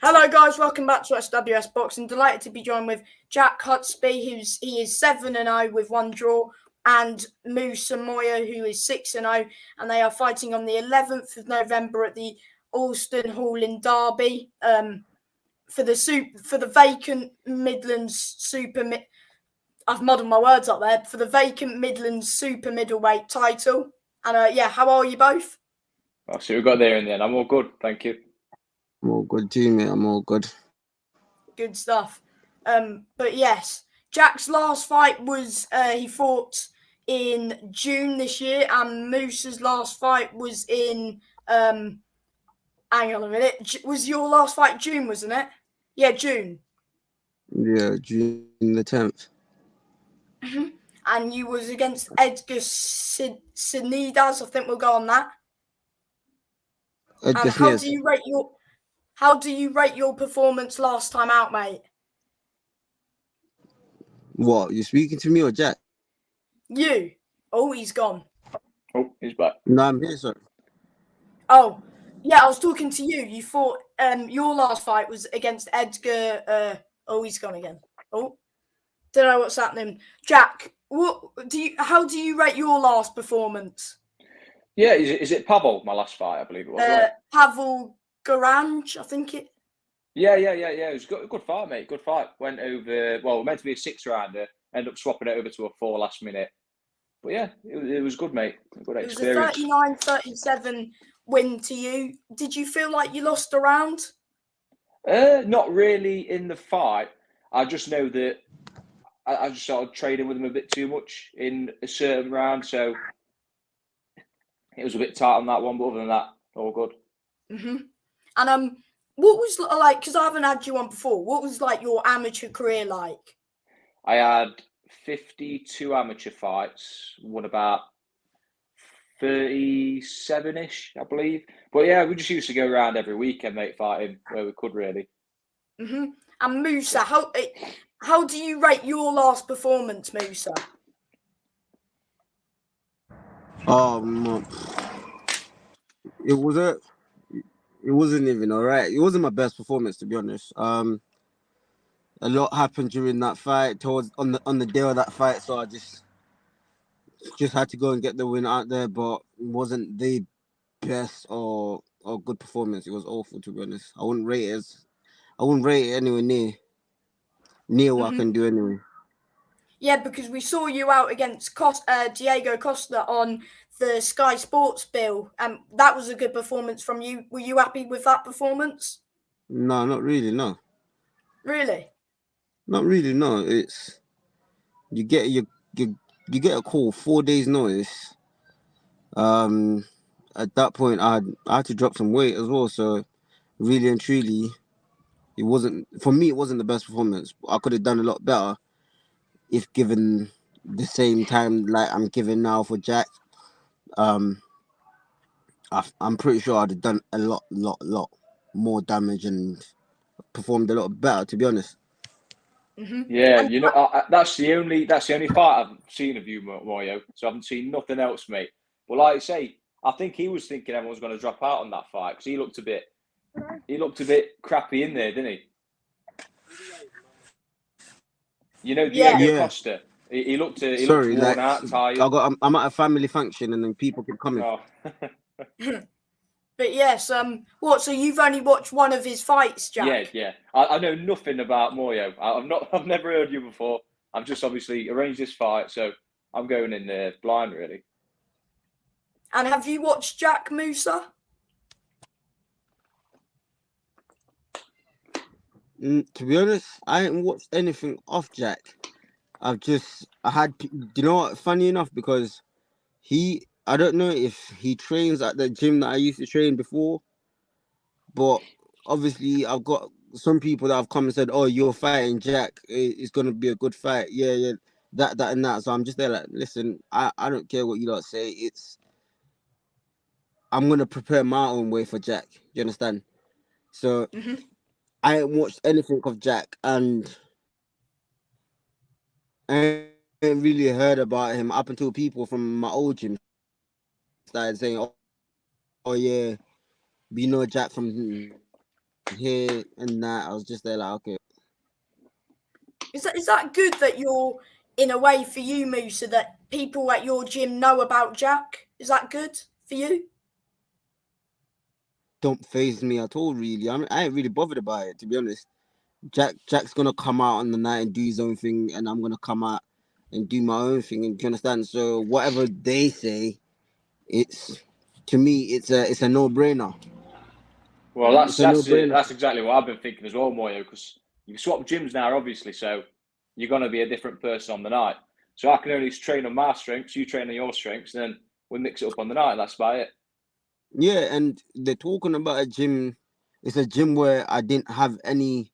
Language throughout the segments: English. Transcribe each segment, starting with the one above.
Hello guys, welcome back to SWS Boxing. Delighted to be joined with Jack Hutsby, he is 7-0 with one draw, and Musa Moyo, who is 6-0, and they are fighting on the 11th of November at the Alston Hall in Derby for the vacant Midlands I've muddled my words up there, for the vacant Midlands super middleweight title. And how are you both? Oh, so we got there in the end. I'm all good, thank you. I'm all good too, mate. I'm all good. Good stuff. But yes, Jack's last fight was he fought in June this year, and Musa's last fight was in hang on a minute. Was your last fight June, wasn't it? Yeah, June. Yeah, June the 10th. And you was against Edgar Sinidas. I think we'll go on that. Edgar And how do you rate your performance last time out, mate? What, you speaking to me or Jack? You. Oh, he's gone. Oh, he's back. No, I'm here, sir. Oh, yeah, I was talking to you. You fought your last fight was against Edgar. Oh, he's gone again. Oh, don't know what's happening. Jack, how do you rate your last performance? Yeah, is it Pavel? My last fight, I believe it was. Right? Pavel Garange, I think it. Yeah. It was a good fight, mate. Good fight. Went over. Well, meant to be a 6-rounder. Ended up swapping it over to a 4 last minute. But yeah, it was good, mate. A good experience. It was a 39-37 win to you. Did you feel like you lost a round? Not really in the fight. I just know that I just started trading with him a bit too much in a certain round, so it was a bit tight on that one. But other than that, all good. And what was like? Because I haven't had you on before. What was like your amateur career like? I had 52 amateur fights, won about 37-ish, I believe. But yeah, we just used to go around every weekend, mate, fighting where we could, really. And Musa, how do you rate your last performance, Musa? It wasn't even all right. It wasn't my best performance, to be honest. A lot happened during that fight, on the day of that fight, so I just had to go and get the win out there, but it wasn't the best or good performance. It was awful, to be honest. I wouldn't rate it anywhere near what I can do anyway. Yeah, because we saw you out against Diego Costa on the Sky Sports bill, and that was a good performance from you. Were you happy with that performance? No, not really. No. Really? Not really. No. It's you get a call 4 days notice. At that point, I had to drop some weight as well. So, really and truly, it wasn't for me. It wasn't the best performance. I could have done a lot better if given the same time like I'm giving now for Jack. I'm pretty sure I'd have done a lot more damage and performed a lot better, to be honest. Yeah, that's the only fight I've seen of you, Moyo. So I haven't seen nothing else, mate. But like I say, I think he was thinking everyone was going to drop out on that fight because he looked a bit crappy in there, didn't he? Diego Costa. He looked worn out, tired. I'm at a family function and then people keep coming. Oh. But yes, so you've only watched one of his fights, Jack? Yeah. I know nothing about Moyo. I've never heard you before. I've just obviously arranged this fight, so I'm going in there blind, really. And have you watched Jack, Musa? To be honest, I ain't watched anything off Jack. Do you know what? Funny enough, because I don't know if he trains at the gym that I used to train before, but obviously I've got some people that have come and said, "Oh, you're fighting Jack. It's gonna be a good fight." Yeah, that and that. So I'm just there like, listen, I don't care what you lot say. I'm gonna prepare my own way for Jack. You understand? So I ain't watched anything of Jack, and I ain't really heard about him up until people from my old gym started saying, "Oh yeah, we know Jack from here and that. I was just there like, okay. Is that good that you're in a way for you, Musa, that people at your gym know about Jack? Is that good for you? Don't phase me at all, really. I ain't really bothered about it, to be honest. Jack's gonna come out on the night and do his own thing, and I'm gonna come out and do my own thing. And do you understand? So whatever they say, it's to me, it's a no-brainer. Well, that's exactly what I've been thinking as well, Moyo, because you swap gyms now, obviously, so you're gonna be a different person on the night. So I can only train on my strengths, you train on your strengths, and then we mix it up on the night. That's about it. Yeah, and they're talking about a gym. It's a gym where I didn't have any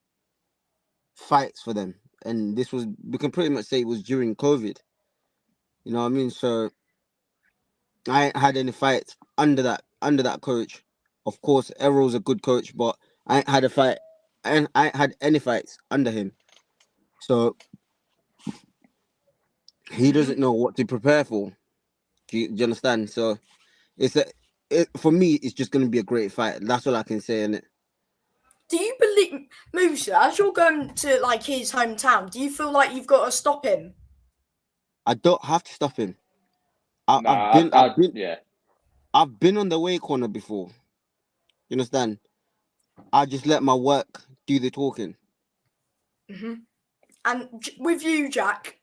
fights for them, and we can pretty much say it was during COVID. You know what I mean? So I ain't had any fights under that coach. Of course, Errol's a good coach, but I ain't had a fight, and I ain't had any fights under him. So he doesn't know what to prepare for. Do you understand? So for me, it's just going to be a great fight. That's all I can say, innit? Do you believe, Musa, as you're going to like his hometown, do you feel like you've got to stop him? I don't have to stop him. Yeah. I've been on the way corner before. You understand? I just let my work do the talking. Mm-hmm. And with you, Jack,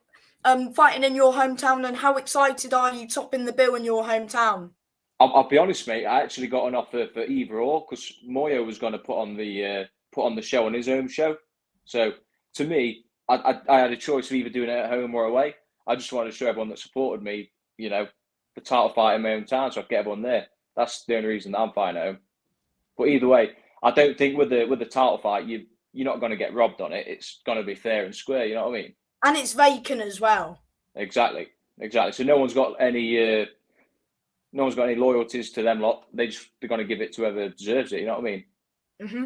fighting in your hometown, and how excited are you topping the bill in your hometown? I'll be honest, mate. I actually got an offer for either or because Moyo was going to put on the show on his own show. So to me, I had a choice of either doing it at home or away. I just wanted to show everyone that supported me, the title fight in my own town, so I could get everyone there. That's the only reason that I'm fighting at home. But either way, I don't think with the title fight you're not going to get robbed on it. It's going to be fair and square. You know what I mean? And it's vacant as well. Exactly. So no one's got any loyalties to them lot. They're going to give it to whoever deserves it. You know what I mean? Mm-hmm.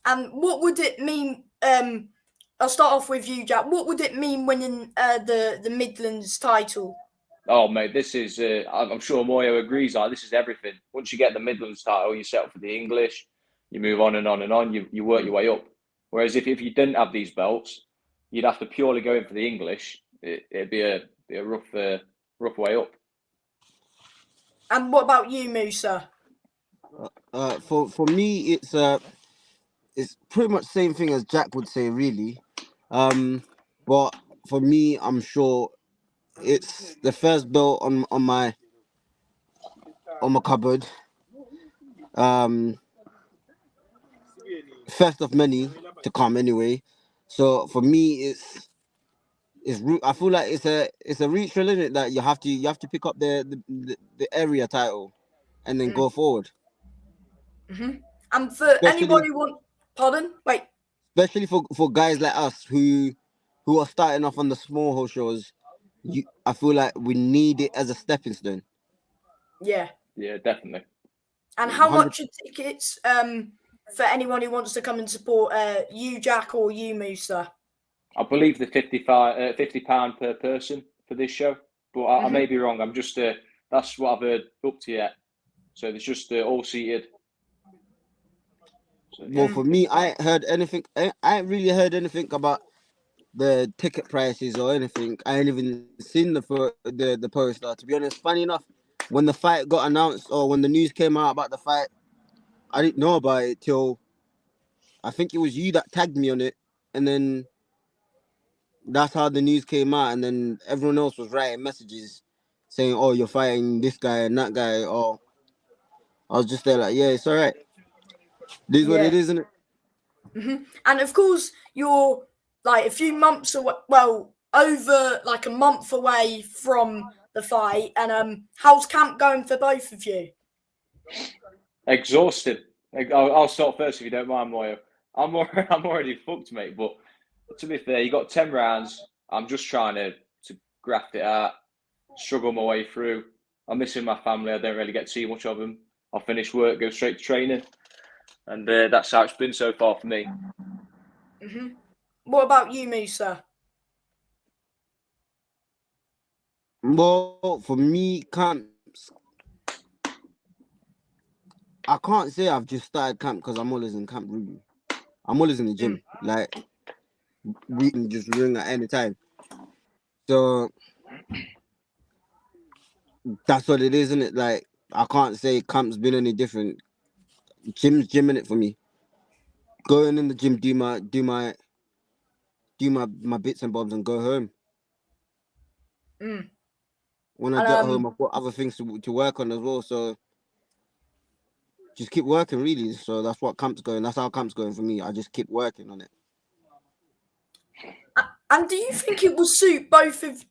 And what would it mean? I'll start off with you, Jack. What would it mean winning the Midlands title? Oh, mate, this is. I'm sure Moyo agrees. This is everything. Once you get the Midlands title, you set up for the English. You move on and on and on. You work your way up. Whereas if you didn't have these belts, you'd have to purely go in for the English. It'd be a rough way up. And what about you, Musa? For me, it's pretty much the same thing as Jack would say, really. But for me, I'm sure it's the first belt on my cupboard. First of many to come, anyway. So for me, I feel like it's a ritual, isn't it? That you have to pick up the area title, and then go forward. Mm-hmm. And for anybody especially for guys like us who are starting off on the small hole shows, I feel like we need it as a stepping stone. Yeah, definitely. And how 100%. Much are tickets for anyone who wants to come and support you, Jack, or you, Musa? I believe the £50 per person for this show, but I may be wrong. I'm just that's what I've heard up to yet. So it's just all seated. So, well, for me, I ain't really heard anything about the ticket prices or anything. I ain't even seen the poster. To be honest, funny enough, when the fight got announced or when the news came out about the fight, I didn't know about it till I think it was you that tagged me on it, and then that's how the news came out, and then everyone else was writing messages saying, "Oh, you're fighting this guy and that guy." Or I was just there like, "Yeah, it's all right. This is what it is, isn't it?" Mm-hmm. And of course, you're like a few months away. Well, over like a month away from the fight. And how's camp going for both of you? Exhausted. I'll start first if you don't mind, Moyo. I'm already fucked, mate. But to be fair, you got 10 rounds. I'm just trying to graft it out, struggle my way through. I'm missing my family. I don't really get to see much of them. I'll finish work, go straight to training. And that's how it's been so far for me. Mm-hmm. What about you, Musa? Well, for me, camps, I can't say I've just started camp because I'm always in camp, really. I'm always in the gym. Like we can just ring at any time. So that's what it is, isn't it? Like I can't say camp's been any different. Gym's gymming it for me. Going in the gym, do my bits and bobs and go home. When I get home, I've got other things to work on as well. So just keep working, really. So that's what camp's going. That's how camp's going for me. I just keep working on it. And do you think it will suit both of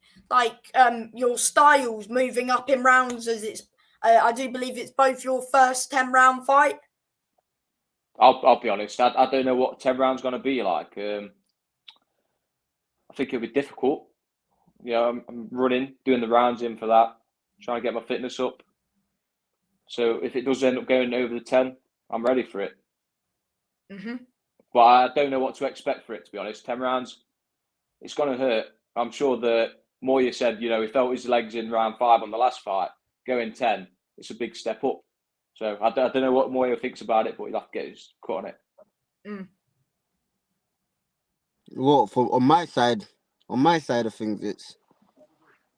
your styles moving up in rounds? As it's, I do believe it's both your first 10-round fight. I'll be honest. I don't know what 10 rounds going to be like. I think it'll be difficult. I'm running, doing the rounds in for that, trying to get my fitness up. So if it does end up going over the 10, I'm ready for it. But I don't know what to expect for it, to be honest. 10 rounds, it's going to hurt. I'm sure that Moyo said, he felt his legs in round 5 on the last fight. Going 10, it's a big step up. So I don't know what Moyo thinks about it, but he'll have to get his cut on it. Well, on my side of things,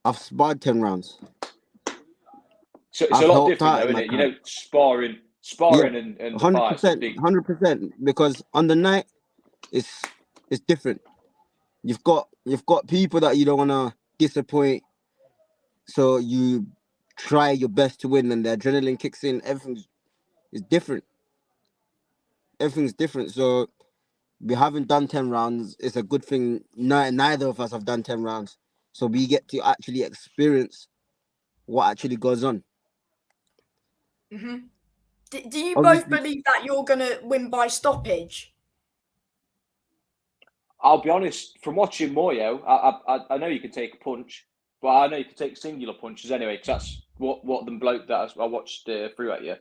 I've sparred 10 rounds. So it's a lot different, though, isn't it? Sparring and 100%, 100%. Because on the night, it's different. You've got people that you don't want to disappoint, so you try your best to win, and the adrenaline kicks in. Everything is different. Everything's different. So we haven't done 10 rounds. It's a good thing. Neither of us have done 10 rounds, so we get to actually experience what actually goes on. Do you both believe that you're going to win by stoppage? I'll be honest, from watching Moyo, I know you can take a punch, but I know you can take singular punches anyway, because that's what the bloke that I watched through at you.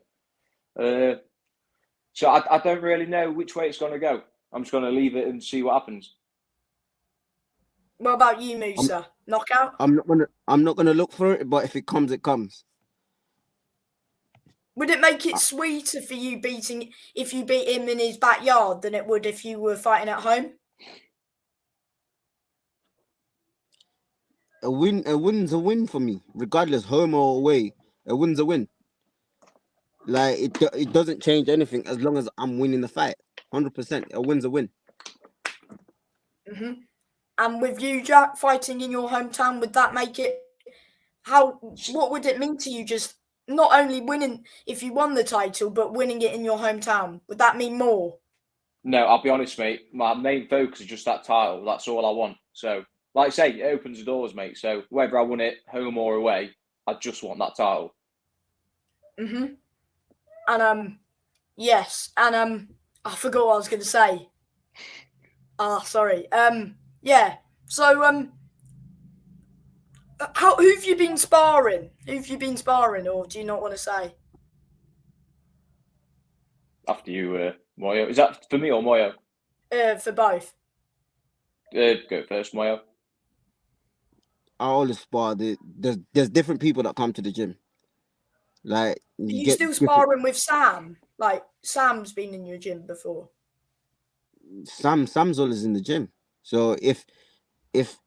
So I don't really know which way it's going to go. I'm just going to leave it and see what happens. What about you, Musa? Knockout? I'm not gonna look for it, but if it comes, it comes. Would it make it sweeter for you if you beat him in his backyard than it would if you were fighting at home? A win's a win for me, regardless, home or away. A win's a win. Like it doesn't change anything as long as I'm winning the fight. 100%, a win's a win. And with you, Jack, fighting in your hometown, would that make it? What would it mean to you? Just not only winning if you won the title, but winning it in your hometown. Would that mean more? No, I'll be honest, mate. My main focus is just that title. That's all I want. So, like I say, it opens the doors, mate. So whether I win it home or away, I just want that title. And yes, and I forgot what I was going to say. Sorry. Yeah. So who have you been sparring? Or do you not want to say? After you, Moyo. Is that for me or Moyo? For both. Go first, Moyo. I always spar. There's different people that come to the gym. Like Are you still sparring with Sam? Like Sam's been in your gym before. Sam's always in the gym. So if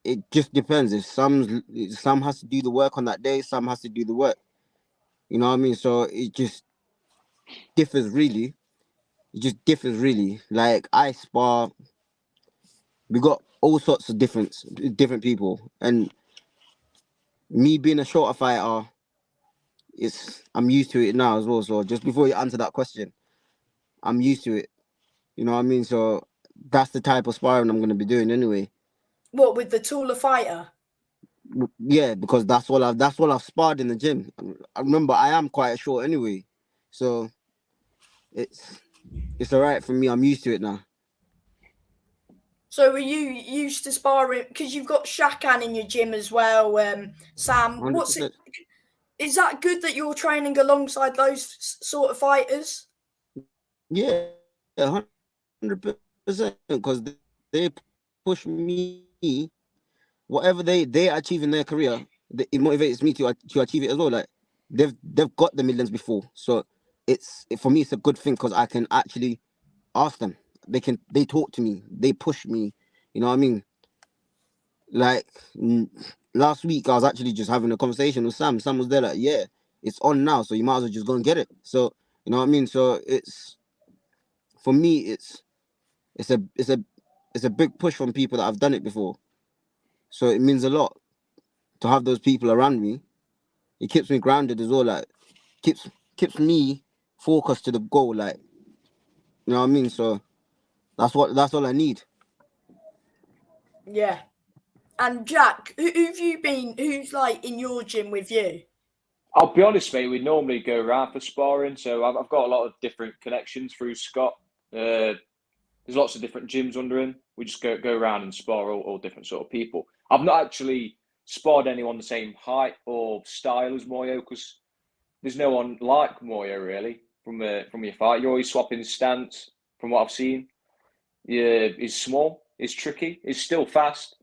it just depends. If Sam has to do the work on that day, Sam has to do the work. You know what I mean? So it just differs really. Like I spar. We got all sorts of different people, and me being a shorter fighter, I'm used to it now as well. So just before you answer that question, I'm used to it. You know what I mean? So that's the type of sparring I'm going to be doing anyway. What, with the taller fighter? Yeah, because that's all I've sparred in the gym. I remember I am quite short anyway, so it's all right for me. I'm used to it now. So are you used to sparring? Because you've got Shakan in your gym as well, Sam. 100%. Is that good that you're training alongside those sort of fighters? Yeah, 100%. Because they push me. Whatever they achieve in their career, it motivates me to achieve it as well. Like they've got the millions before, so for me it's a good thing because I can actually ask them they talk to me, they push me. You know what I mean? Like last week, I was actually just having a conversation with Sam. Sam was there, like, yeah, it's on now, so you might as well just go and get it. So you know what I mean? So it's for me, it's a big push from people that have done it before. So it means a lot to have those people around me. It keeps me grounded as well. Like keeps me focused to the goal. Like you know what I mean. So that's all I need. Yeah. And Jack, who've you been? Who's like in your gym with you? I'll be honest, mate. We normally go around for sparring, so I've got a lot of different connections through Scott. There's lots of different gyms under him. We just go around and spar all different sort of people. I've not actually sparred anyone the same height or style as Moyo because there's no one like Moyo really from your fight. You're always swapping stance from what I've seen. Yeah, he's small, he's tricky, he's still fast.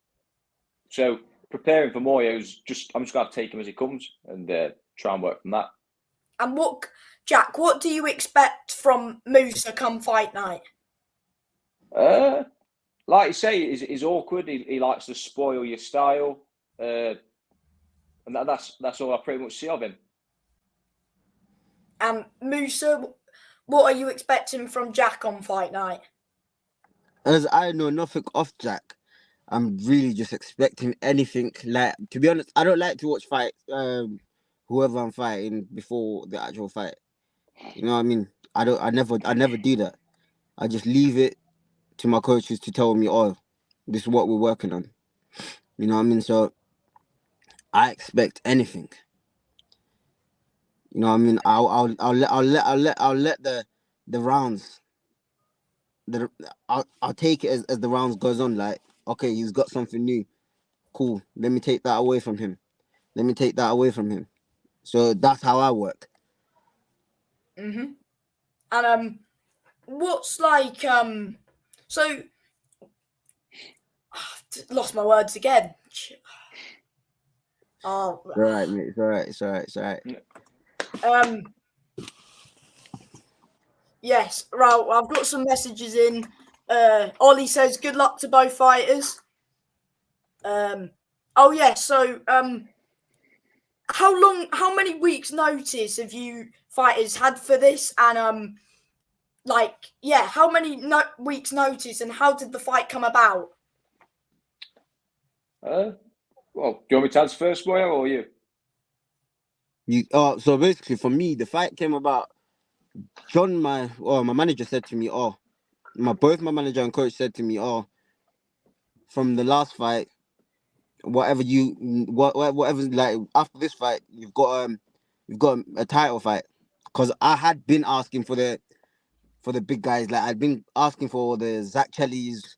So preparing for Moyo's I'm just gonna have to take him as he comes and try and work from that. And Jack, what do you expect from Musa come fight night? Like you say, he's awkward. He likes to spoil your style, and that's all I pretty much see of him. Musa, what are you expecting from Jack on fight night? As I know nothing of Jack, I'm really just expecting anything. Like, to be honest, I don't like to watch fights. Whoever I'm fighting before the actual fight. You know what I mean? I never do that. I just leave it to my coaches to tell me, oh, this is what we're working on. You know what I mean? So I expect anything. You know what I mean? I'll let the rounds. I'll take it as the rounds goes on. Like, okay, he's got something new. Cool. Let me take that away from him. So that's how I work. Mm-hmm. And what's like so lost my words again. Oh, It's all right, mate. It's all right. Yes, right. I've got some messages in. Ollie says good luck to both fighters. Oh yeah. So how many weeks notice have you fighters had for this? And how many weeks notice and how did the fight come about? Well, do you want me to answer first, Moyo, or you? So basically for me, the fight came about. My manager said to me, both my manager and coach said to me, from the last fight, whatever like after this fight, you've got a title fight, because I had been asking for the big guys. Like I'd been asking for the Zach Kellys,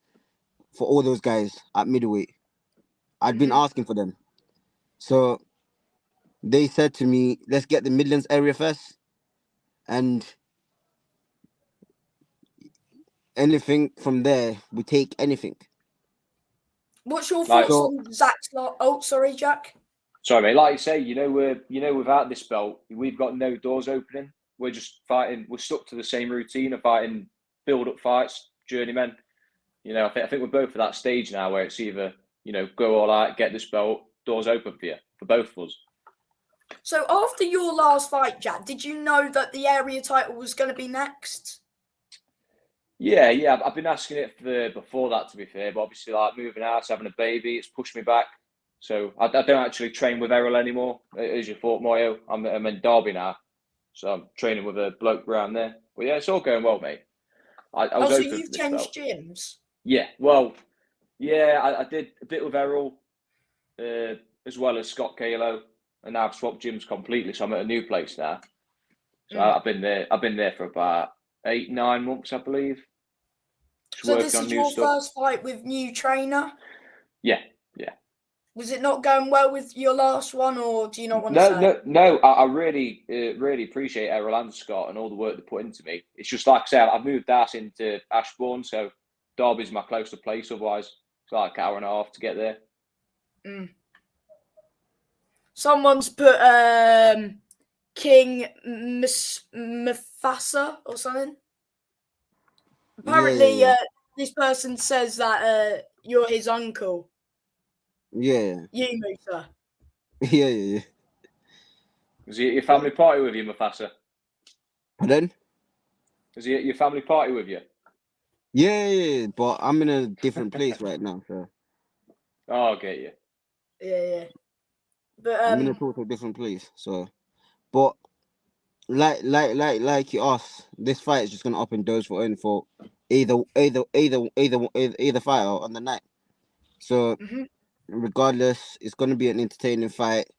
for all those guys at middleweight. I'd been asking for them. So they said to me, let's get the Midlands area first, and anything from there, we take anything. What's your thoughts on Zach's? Oh, sorry, Jack. Sorry, mate. Like you say, without this belt, we've got no doors opening. We're just fighting. We're stuck to the same routine of fighting build-up fights, journeymen. I think we're both at that stage now where it's either go all out, get this belt, doors open for you, for both of us. So after your last fight, Jack, did you know that the area title was going to be next? Yeah. I've been asking it before that, to be fair, but obviously, like moving out, having a baby, it's pushed me back. So I don't actually train with Errol anymore, as you thought, Moyo. I'm in Derby now, so I'm training with a bloke around there. But yeah, it's all going well, mate. I was so open you've for this changed belt. gyms? Yeah, well, yeah, I did a bit with Errol, as well as Scott Kalo, and now I've swapped gyms completely, so I'm at a new place now. So I've been there for about 8-9 months, I believe. So this is your first fight with new trainer? Yeah. Was it not going well with your last one, or do you not want to say? No. I really, really appreciate Errol and Scott and all the work they put into me. It's just like I said, I've moved Darcy into Ashbourne, so Derby's my closer place. Otherwise, it's like an hour and a half to get there. Someone's put King Mufasa or something. Apparently, Yeah. this person says that you're his uncle. Yeah. You, Musa. Yeah. Was he at your family party with you, Mufasa? Pardon? Was he at your family party with you? Yeah, but I'm in a different place right now, so. Oh, I get you. Yeah. But I'm in a total different place, so. But like you asked, this fight is just gonna up and dose for either fighter on the night. So regardless, it's gonna be an entertaining fight.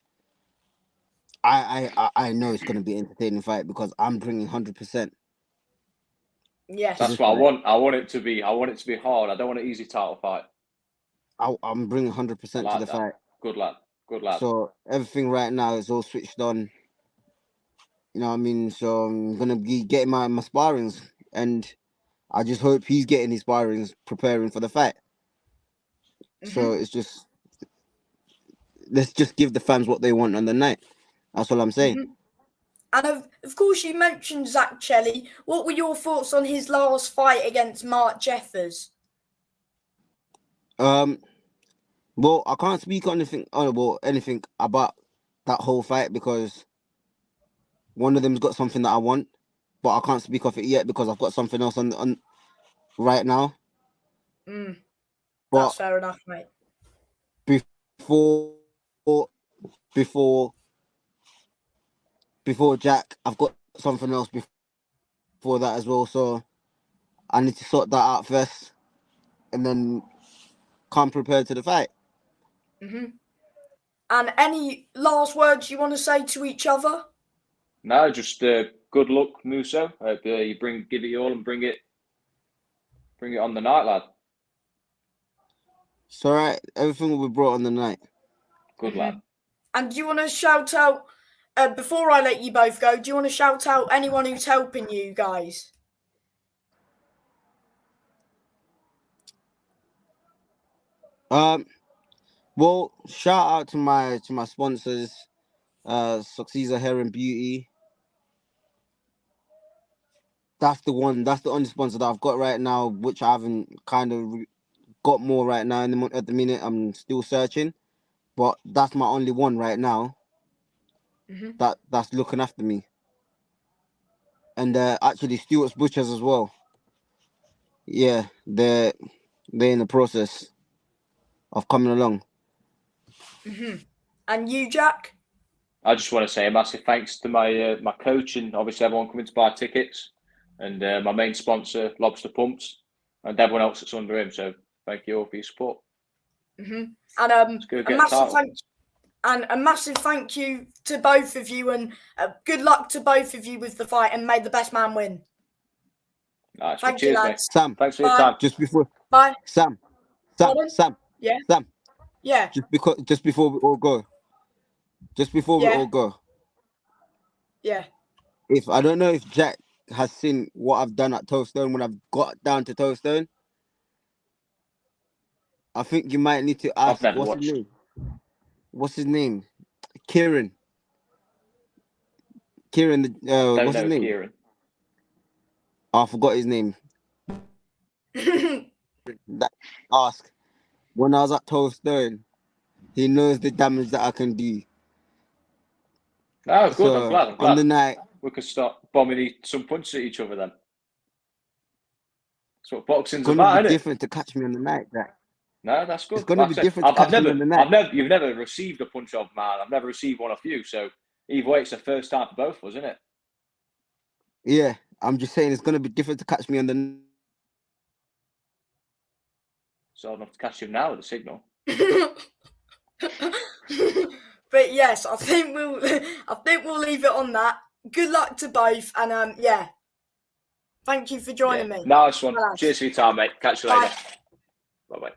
I know it's gonna be an entertaining fight because I'm bringing 100%. yes, That's what I want. I want it to be hard. I don't want an easy title fight. I'm bringing 100% to the fight. Good lad. So everything right now is all switched on. You know what I mean? So I'm gonna be getting my sparrings, and I just hope he's getting his sparrings, preparing for the fight. So it's just, let's just give the fans what they want on the night. That's all I'm saying. And of course, you mentioned Zach Chelly. What were your thoughts on his last fight against Mark Jeffers? Well, I can't speak on anything about that whole fight because one of them's got something that I want, but I can't speak of it yet because I've got something else on right now. That's But fair enough, mate. Before Jack, I've got something else before that as well. So I need to sort that out first, and then come prepared to the fight. And any last words you want to say to each other? No, just good luck, Musa. Hope you give it your all and bring it on the night, lad. It's all right. Everything will be brought on the night. Good lad. And do you want to shout out, before I let you both go, do you want to shout out anyone who's helping you guys? Well, shout out to my sponsors, Succeeds Hair and Beauty. That's the only sponsor that I've got right now, which I haven't kind of got more right now at the minute. I'm still searching, but that's my only one right now. That's looking after me. And actually Stewart's Butchers as well. Yeah, they're in the process of coming along. And you, Jack? I just want to say a massive thanks to my my coach and obviously everyone coming to buy tickets, and my main sponsor, Lobster Pumps, and everyone else that's under him. So thank you all for your support. And a massive thank you to both of you, and good luck to both of you with the fight, and may the best man win. Nice. Thank Cheers, you, mate. lads. Sam, thanks for your time. Just before Bye. Sam. Yeah. Sam. Yeah. Just before we all go. Yeah. If I don't know if Jack has seen what I've done at Toastone when I've got down to Toastone, I think you might need to ask what's his name? Kieran. What's his name? Kieran. I forgot his name. Ask. When I was at Toastone, he knows the damage that I can do. Oh, good. So, I'm glad. on the night, we could start bombing some punches at each other then. That's what boxing's it's about, gonna be isn't it? different to catch me on the night, Jack. No, that's good. It's gonna be different to catch me on the night. You've never received a punch off man. I've never received one off you. So either way, it's the first time for both of us, isn't it? Yeah, I'm just saying it's gonna be different to catch me on the. So I'd have to catch him now with the signal. But yes, I think we'll leave it on that. Good luck to both, and yeah. Thank you for joining me. Nice one. Cheers for your time, mate. Catch you later. Bye bye.